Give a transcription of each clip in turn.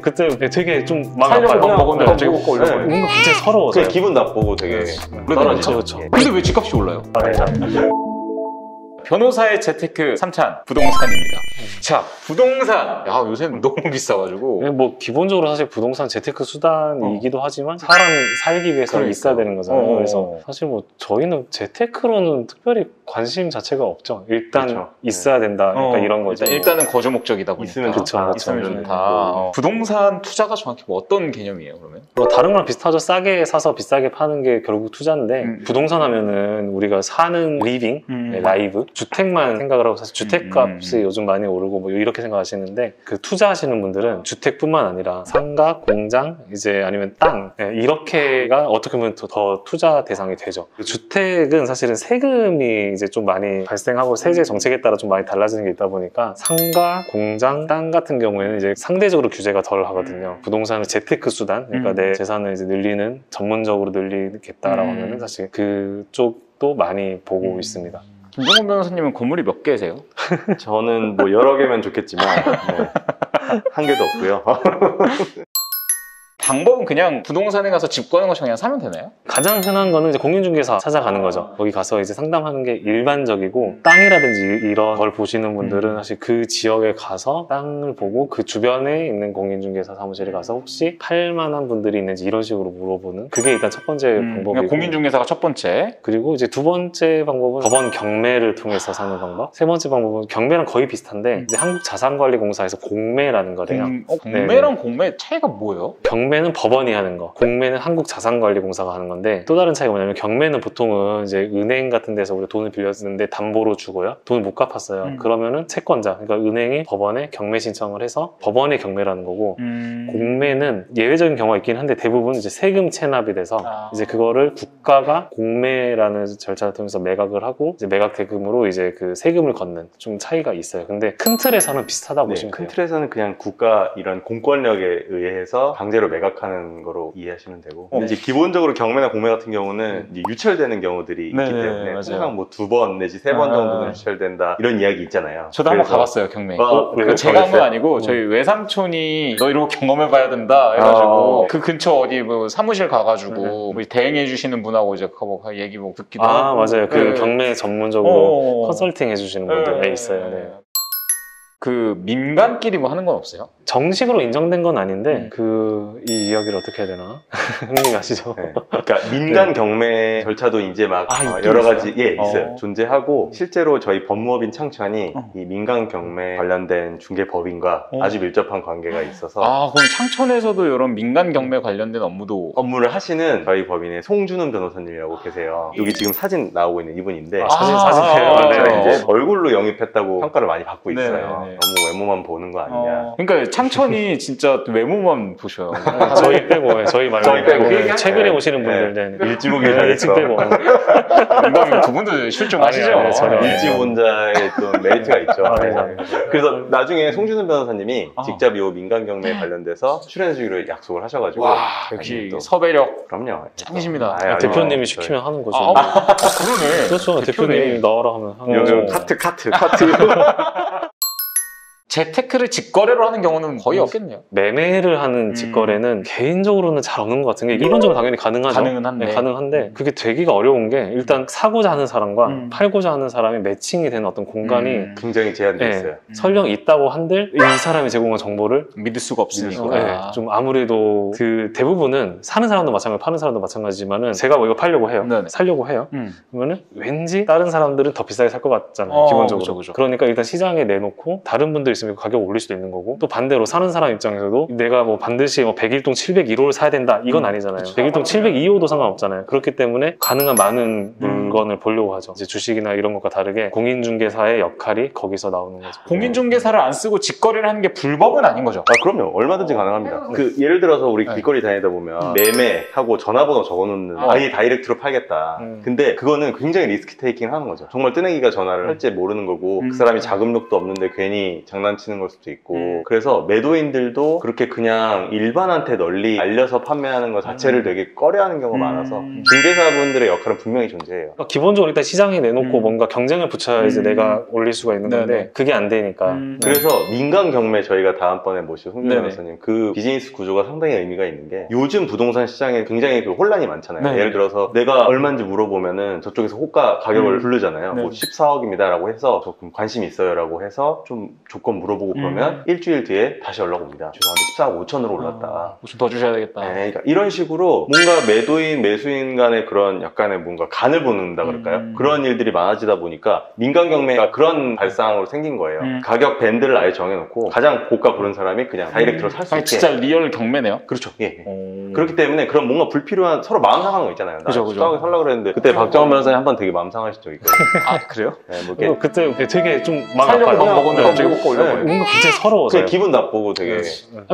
그때 되게 좀 마음 아파요. 살려고 먹었는데 갑자기 훅 올려버려. 뭔가 갑자기 서러워서 기분 나쁘고 되게 떨어지죠. 그렇죠. 근데 왜 집값이 올라요? 변호사의 재테크 3찬 부동산입니다. 자, 부동산. 야, 요새 너무 비싸가지고. 뭐 기본적으로 사실 부동산 재테크 수단이기도 하지만 사람이 살기 위해서 그러니까. 있어야 되는 거잖아요. 그래서 사실 뭐 저희는 재테크로는 특별히 관심 자체가 없죠. 일단 그렇죠. 있어야 된다. 약간 이런 거죠. 일단은 거주 목적이다 보니까. 있으면 좋다. 있으면 그렇죠. 좋다. 부동산 투자가 정확히 뭐 어떤 개념이에요, 그러면? 뭐 다른 거랑 비슷하죠. 싸게 사서 비싸게 파는 게 결국 투자인데 부동산 하면은 우리가 사는 리빙, 라이브, 주택만 생각을 하고 사실 주택값이 요즘 많이 오르고 뭐 이렇게 생각하시는데 그 투자하시는 분들은 주택뿐만 아니라 상가, 공장, 이제 아니면 땅 이렇게가 어떻게 보면 더 투자 대상이 되죠. 주택은 사실은 세금이 이제 좀 많이 발생하고 세제 정책에 따라 좀 많이 달라지는 게 있다 보니까 상가, 공장, 땅 같은 경우에는 이제 상대적으로 규제가 덜 하거든요. 부동산은 재테크 수단, 그러니까 내 재산을 이제 늘리는 전문적으로 늘리겠다라고 하면은 사실 그쪽도 많이 보고 있습니다. 김종훈 변호사님은 건물이 몇 개세요? 저는 뭐 여러 개면 좋겠지만 한 개도 없고요. 방법은 그냥 부동산에 가서 집 구하는 것처럼 그냥 사면 되나요? 가장 흔한 거는 이제 공인중개사 찾아가는 거죠. 거기 가서 이제 상담하는 게 일반적이고 땅이라든지 이런 걸 보시는 분들은 사실 그 지역에 가서 땅을 보고 그 주변에 있는 공인중개사 사무실에 가서 혹시 팔 만한 분들이 있는지 이런 식으로 물어보는 그게 일단 첫 번째 방법이고 그러니까 공인중개사가 첫 번째. 그리고 이제 두 번째 방법은 법원 경매를 통해서 사는 방법. 세 번째 방법은 경매랑 거의 비슷한데 이제 한국자산관리공사에서 공매라는 거래요. 공매랑 공매 차이가 뭐예요? 경매는 법원이 하는 거, 공매는 한국자산관리공사가 하는 건데 또 다른 차이가 뭐냐면 경매는 보통은 이제 은행 같은 데서 우리 돈을 빌렸는데 담보로 주고요. 돈을 못 갚았어요. 그러면은 채권자, 그러니까 은행이 법원에 경매 신청을 해서 법원의 경매라는 거고 공매는 예외적인 경우가 있긴 한데 대부분 이제 세금 체납이 돼서 이제 그거를 국가가 공매라는 절차를 통해서 매각을 하고 이제 매각 대금으로 이제 그 세금을 걷는 좀 차이가 있어요. 근데 큰 틀에서는 비슷하다고 보시면 돼요. 큰 틀에서는 그냥 국가 이런 공권력에 의해서 강제로 매각하는 거로 이해하시면 되고 이제 기본적으로 경매나 공매 같은 경우는 이제 유찰되는 경우들이 있기 때문에 항상 뭐 2번 내지 3번 정도는 유찰된다 이런 이야기 있잖아요. 저도 한번 가봤어요, 경매. 그래요? 제가 한 건 아니고 저희 외삼촌이 너 이런 거 경험해봐야 된다 해가지고 그 근처 어디 뭐 사무실 가가지고 뭐 대행해 주시는 분하고 이제 뭐 얘기 뭐 듣기도 하고. 맞아요. 그 경매 전문적으로 컨설팅 해주시는 분들 있어요. 네. 그 민간끼리 뭐 하는 건 없어요? 정식으로 인정된 건 아닌데 이 이야기를 어떻게 해야 되나? 형님이 아시죠? 그러니까 민간 경매 절차도 이제 막 여러 가지 있어요. 존재하고 실제로 저희 법무법인 창천이 이 민간 경매 관련된 중개법인과 아주 밀접한 관계가 있어서 그럼 창천에서도 이런 민간 경매 관련된 업무를 하시는 저희 법인의 송준훈 변호사님이라고 계세요. 여기 지금 사진 나오고 있는 이분인데 사진이에요. 이제 얼굴로 영입했다고 평가를 많이 받고 있어요. 네네. 너무 외모만 보는 거 아니냐. 그러니까 창천이 진짜 외모만 보셔요. 저희 빼고 저희 말고 저희 빼고 최근에 오시는 분들 일찍 오길 일찍 빼고 민감히 그분도 실종하시죠. 일찍온자의 또 메리트가 있죠. 그래서 나중에 송준훈 변호사님이 직접 이 민간 경매에 관련돼서 출연해주기로 약속을 하셔가지고 역시 섭외력 그럼요. 짱이십니다. 대표님이 시키면 하는 거죠. 그러네. 그렇죠. 대표님이 나와라 하면 하는 거죠. 카트. 재테크를 직거래로 하는 경우는 거의 없겠네요. 매매를 하는 직거래는 개인적으로는 잘 없는 것 같은 게 이론적으로 당연히 가능하죠. 가능한데 그게 되기가 어려운 게 일단 사고자 하는 사람과 팔고자 하는 사람이 매칭이 되는 어떤 공간이 굉장히 제한되어 있어요. 설령 있다고 한들 이 사람이 제공한 정보를 믿을 수가 없으니까 좀 아무래도 그 대부분은 사는 사람도 마찬가지고 파는 사람도 마찬가지지만은 제가 뭐 이거 팔려고 해요. 살려고 해요. 그러면은 왠지 다른 사람들은 더 비싸게 살 것 같잖아요. 기본적으로. 그렇죠. 그러니까 일단 시장에 내놓고 다른 분들 있으면 가격 올릴 수도 있는 거고 또 반대로 사는 사람 입장에서도 내가 뭐 반드시 뭐 101동 701호를 사야 된다 이건 아니잖아요. 101동 702호도 상관없잖아요. 그렇기 때문에 가능한 많은 물건을 보려고 하죠. 이제 주식이나 이런 것과 다르게 공인중개사의 역할이 거기서 나오는 거죠. 공인중개사를 안 쓰고 직거래를 하는 게 불법은 아닌 거죠? 그럼요. 얼마든지 가능합니다. 예를 들어서 우리 길거리 다니다 보면 매매하고 전화번호 적어놓는 아예 다이렉트로 팔겠다. 근데 그거는 굉장히 리스크 테이킹 하는 거죠. 정말 뜨내기가 전화를 할지 모르는 거고 그 사람이 자금력도 없는데 괜히 장난치는 걸 수도 있고 그래서 매도인들도 그렇게 그냥 일반한테 널리 알려서 판매하는 것 자체를 되게 꺼려하는 경우가 많아서 중개사분들의 역할은 분명히 존재해요. 기본적으로 일단 시장에 내놓고 뭔가 경쟁을 붙여야지 내가 올릴 수가 있는 건데 네네. 그게 안 되니까. 그래서 민간 경매 저희가 다음번에 모실 홍준 네네. 변호사님 그 비즈니스 구조가 상당히 의미가 있는 게 요즘 부동산 시장에 굉장히 그 혼란이 많잖아요. 네네. 예를 들어서 내가 얼마인지 물어보면은 저쪽에서 호가 가격을 부르잖아요. 네. 뭐 14억입니다 라고 해서 조금 관심 있어요 라고 해서 좀 조건 물어보고 그러면 일주일 뒤에 다시 연락 옵니다. 죄송한데 14억 5천으로 올랐다. 좀 더 주셔야 되겠다. 네, 그러니까 이런 식으로 뭔가 매도인 매수인 간의 그런 약간의 뭔가 간을 보는다 그럴까요? 그런 일들이 많아지다 보니까 민간 경매가 그런 발상으로 생긴 거예요. 가격 밴드를 아예 정해놓고 가장 고가 부른 사람이 그냥 다이렉트로 살 수 있게. 진짜 리얼 경매네요. 그렇죠. 예. 그렇기 때문에 그런 뭔가 불필요한 서로 마음 상하는 거 있잖아요. 나 그죠. 14억에 살려고 그랬는데 그때 박정원 변호사님 한 번 되게 마음 상하신 적 있거든요. 아 그래요? 네, 뭐 이렇게 그때 되게 좀 마음 살려고 아파요. 먹었는데 갑자기 호가 네. 올려버려요. 뭔가 굉장히 서러워서요. 그냥 기분 나쁘고 되게.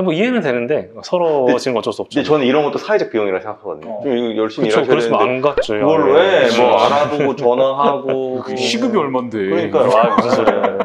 뭐 이해는 되는데 서러워지는 건 어쩔 수 없죠. 근데 저는 이런 것도 사회적 비용이라 생각하거든요. 좀 이거 열심히 그쵸, 일하셔야 그랬으면 되는데 안 갔죠. 그걸로 해. 뭐 알아보고 전화하고 시급이 얼만데. 그러니까요. 아, 무슨 소리예요.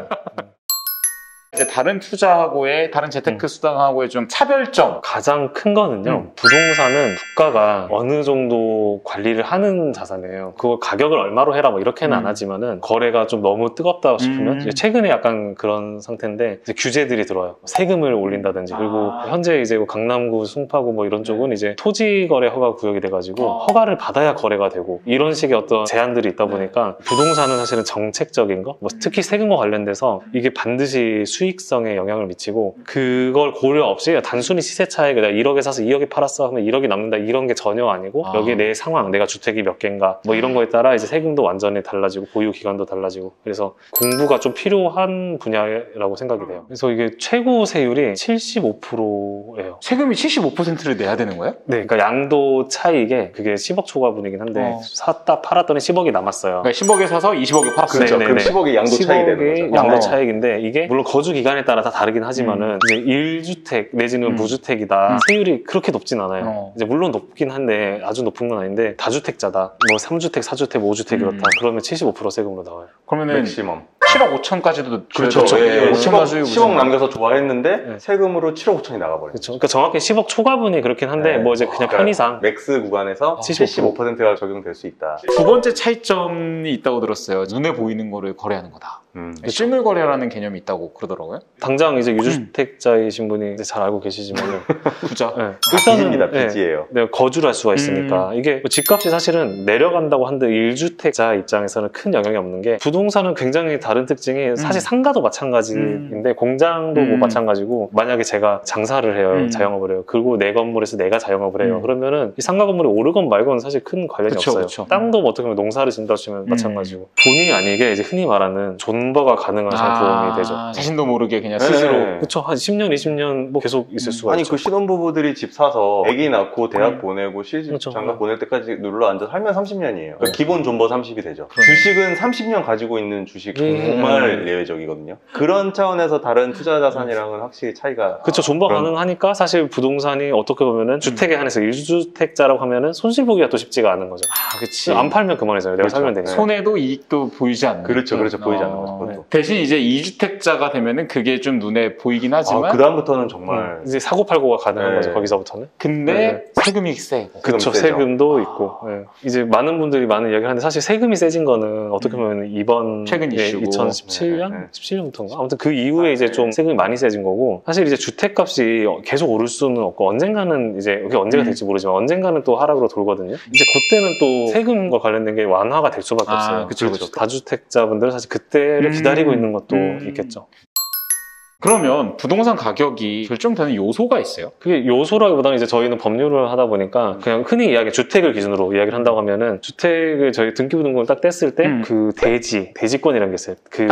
이제 다른 투자하고의 다른 재테크 수단하고의 좀 차별점. 가장 큰 거는요. 부동산은 국가가 어느 정도 관리를 하는 자산이에요. 그걸 가격을 얼마로 해라 뭐 이렇게는 안 하지만은 거래가 좀 너무 뜨겁다 싶으면 이제 최근에 약간 그런 상태인데 이제 규제들이 들어와요. 세금을 올린다든지 그리고 현재 이제 뭐 강남구, 송파구 뭐 이런 쪽은 이제 토지 거래 허가 구역이 돼가지고 허가를 받아야 거래가 되고 이런 식의 어떤 제한들이 있다 보니까 부동산은 사실은 정책적인 거, 뭐 특히 세금과 관련돼서 이게 반드시 수익성에 영향을 미치고 그걸 고려 없이 단순히 시세 차익 내가 1억에 사서 2억에 팔았어 하면 1억이 남는다 이런 게 전혀 아니고 여기 내 상황 내가 주택이 몇 개인가 뭐 이런 거에 따라 이제 세금도 완전히 달라지고 보유 기간도 달라지고 그래서 공부가 좀 필요한 분야라고 생각이 돼요. 그래서 이게 최고 세율이 75%예요. 세금이 75%를 내야 되는 거예요? 네, 그러니까 양도 차익에 그게 10억 초과분이긴 한데 샀다 팔았더니 10억이 남았어요. 그러니까 10억에 사서 20억에 팔았어요. 그렇죠. 네네네. 그럼 10억이 양도 차익이 되는 10억이 거죠. 양도 차익인데 이게 물론 거주 기간에 따라 다 다르긴 하지만은 이제 1주택 내지는 무주택이다 세율이 그렇게 높진 않아요. 이제 물론 높긴 한데 아주 높은 건 아닌데 다주택자다 뭐 3주택, 4주택, 5주택 이렇다 그러면 75% 세금으로 나와요. 그러면은 맥시멈. 7억 5천까지도 그렇죠. 예, 10억 남겨서 좋아했는데 세금으로 7억 5천이 나가버려요. 그렇죠. 그러니까 정확히 10억 초과분이 그렇긴 한데 뭐 이제 그냥 편의상 맥스 구간에서 75%가 적용될 수 있다. 두 번째 차이점이 있다고 들었어요. 눈에 보이는 거를 거래하는 거다. 실물 거래라는 개념이 있다고 그러더라고요. 당장 이제 유주택자이신 분이 이제 잘 알고 계시지만은 부자. 네. 빚입니다. 빚이에요. 내가 거주를 할 수가 있으니까 이게 집값이 사실은 내려간다고 한들 1주택자 입장에서는 큰 영향이 없는 게 부동산은 굉장히 다른 특징이 사실 상가도 마찬가지인데 공장도 뭐 마찬가지고 만약에 제가 장사를 해요. 자영업을 해요. 그리고 내 건물에서 내가 자영업을 해요. 그러면은 이 상가 건물이 오르건 말건 사실 큰 관련이 없어요. 그쵸. 땅도 뭐 어떻게 보면 농사를 짓는다 치면 마찬가지고 본의 아니게 이제 흔히 말하는 존버가 가능한 상품이 되죠. 자신도 모르게 그냥 스스로. 네. 그렇죠. 한 10년, 20년 뭐 계속 있을 수가 아니 있죠. 그 신혼부부들이 집 사서 아기 낳고 대학 보내고 시집 그렇죠. 장가 보낼 때까지 눌러 앉아 살면 30년이에요. 그러니까 기본 존버 30이 되죠. 주식은 30년 가지고 있는 주식 정말 예외적이거든요. 그런 차원에서 다른 투자 자산이랑은 확실히 차이가. 그렇죠. 존버 가능하니까 사실 부동산이 어떻게 보면은 주택에 한해서 1주택자라고 하면은 손실 보기가 또 쉽지가 않은 거죠. 그치. 안 팔면 그만이잖아요. 내가 그렇죠. 살면 되니까. 손해도 이익도 보이지 않는. 그렇죠. 보이지 않는 거죠. 그것도. 대신 이제 2주택자가 되면은 그게 좀 눈에 보이긴 하지만. 그 다음부터는 정말. 이제 사고팔고가 가능한 네. 거죠. 거기서부터는. 근데 세금이 세고. 그렇죠. 세금도 있고. 네. 이제 많은 분들이 많은 이야기를 하는데 사실 세금이 세진 거는 어떻게 보면 이번 최근 이슈고. 2017년? 17년부터인가? 아무튼 그 이후에 이제 좀 세금이 많이 세진 거고 사실 이제 주택값이 계속 오를 수는 없고 언젠가는 이제 그게 언제가 될지 모르지만 언젠가는 또 하락으로 돌거든요. 이제 그때는 또 세금과 관련된 게 완화가 될 수밖에 없어요. 그렇죠. 다주택자분들은 사실 그때를 기다리고 있는 것도 있겠죠. 그러면 부동산 가격이 결정되는 요소가 있어요? 그게 요소라기보다는 이제 저희는 법률을 하다 보니까 그냥 흔히 이야기 주택을 기준으로 이야기를 한다고 하면은 주택을 저희 등기부등본을 딱 뗐을 때 그 대지권이라는 게 있어요. 그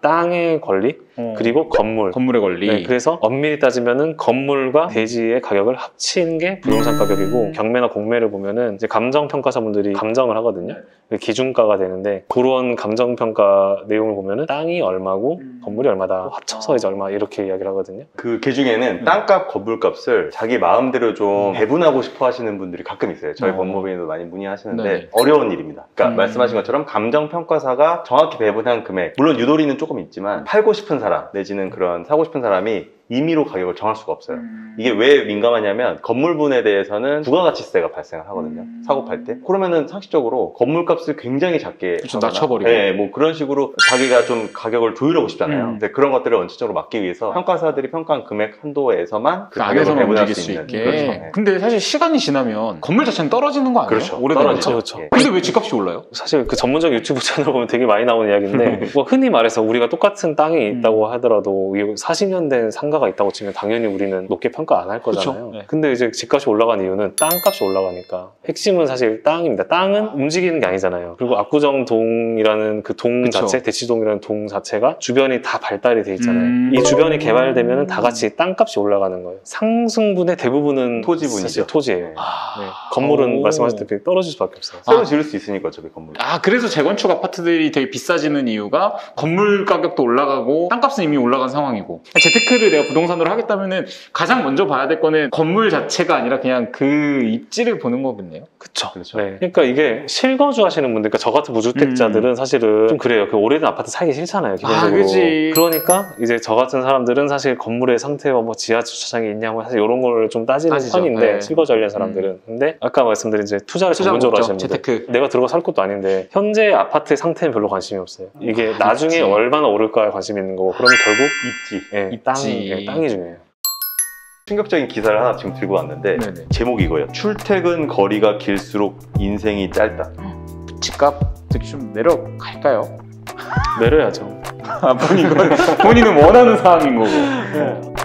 땅의 권리 그리고 건물의 권리. 네, 그래서 엄밀히 따지면은 건물과 대지의 가격을 합친 게 부동산 가격이고 경매나 공매를 보면은 이제 감정평가사분들이 감정을 하거든요. 기준가가 되는데 그런 감정평가 내용을 보면은 땅이 얼마고 건물이 얼마다 합쳐서 이제 얼마 이렇게 이야기를 하거든요. 그 중에는 땅값, 건물값을 자기 마음대로 좀 배분하고 싶어 하시는 분들이 가끔 있어요. 저희 법무부에도 많이 문의하시는데 어려운 일입니다. 그러니까 말씀하신 것처럼 감정평가사가 정확히 배분한 금액, 물론 유도리는 조금 있지만 팔고 싶은 사람 내지는 그런 사고 싶은 사람이 임의로 가격을 정할 수가 없어요. 이게 왜 민감하냐면 건물분에 대해서는 부가가치세가 발생을 하거든요. 사고 팔 때. 그러면은 상식적으로 건물값을 굉장히 작게 그렇죠, 낮춰버리고. 네, 뭐 그런 식으로 자기가 좀 가격을 조율하고 싶잖아요. 근데 그런 것들을 원칙적으로 막기 위해서 평가사들이 평가한 금액 한도에서만 그 안에서만 움직일 수 있는. 있게. 그렇죠. 네. 근데 사실 시간이 지나면 건물 자체는 떨어지는 거 아니에요? 그렇죠. 오래되면서. 그렇죠. 예. 근데 왜 집값이 올라요? 사실 그 전문적 유튜브 채널 보면 되게 많이 나오는 이야기인데 뭐 흔히 말해서 우리가 똑같은 땅이 있다고 하더라도 40년 된 상가가 있다고 치면 당연히 우리는 높게 평가 안 할 거잖아요. 그쵸. 네. 근데 이제 집값이 올라간 이유는 땅값이 올라가니까. 핵심은 사실 땅입니다. 땅은 움직이는 게 아니잖아요. 그리고 압구정동이라는 그 동 자체, 대치동이라는 동 자체가 주변이 다 발달이 돼 있잖아요. 이 주변이 개발되면 다 같이 땅값이 올라가는 거예요. 상승분의 대부분은 토지분이죠. 사실 토지예요. 네. 건물은 말씀하셨다시피 떨어질 수밖에 없어요. 새로 지을 수 있으니까 저기 건물. 그래서 재건축 아파트들이 되게 비싸지는 이유가 건물 가격도 올라가고 땅값은 이미 올라간 상황이고. 재테크를 내가 부동산으로 하겠다면은 가장 먼저 봐야 될 거는 건물 자체가 아니라 그냥 그 입지를 보는 거겠네요. 그쵸. 그렇죠. 네. 그러니까 이게 실거주 하시는 분들, 그러니까 저 같은 무주택자들은 사실은 좀 그래요. 그 오래된 아파트 살기 싫잖아요, 기본적으로. 그치. 그러니까 이제 저 같은 사람들은 사실 건물의 상태와 뭐 지하 주차장이 있냐, 뭐 사실 이런 걸 좀 따지는 편인데, 네. 실거주 하려는 사람들은. 근데 아까 말씀드린 이제 투자를 전문적으로 하시는 분들. 재테크. 내가 들어가 살 것도 아닌데 현재 아파트의 상태는 별로 관심이 없어요. 이게 나중에 입지. 얼마나 오를까에 관심이 있는 거고, 그러면 결국 입지. 예, 땅이 중요해요. 충격적인 기사를 하나 지금 들고 왔는데 네네. 제목이 이거예요. 출퇴근 거리가 길수록 인생이 짧다. 집값 특히 좀 내려갈까요? 내려야죠. 본인은 원하는 사항인 거고.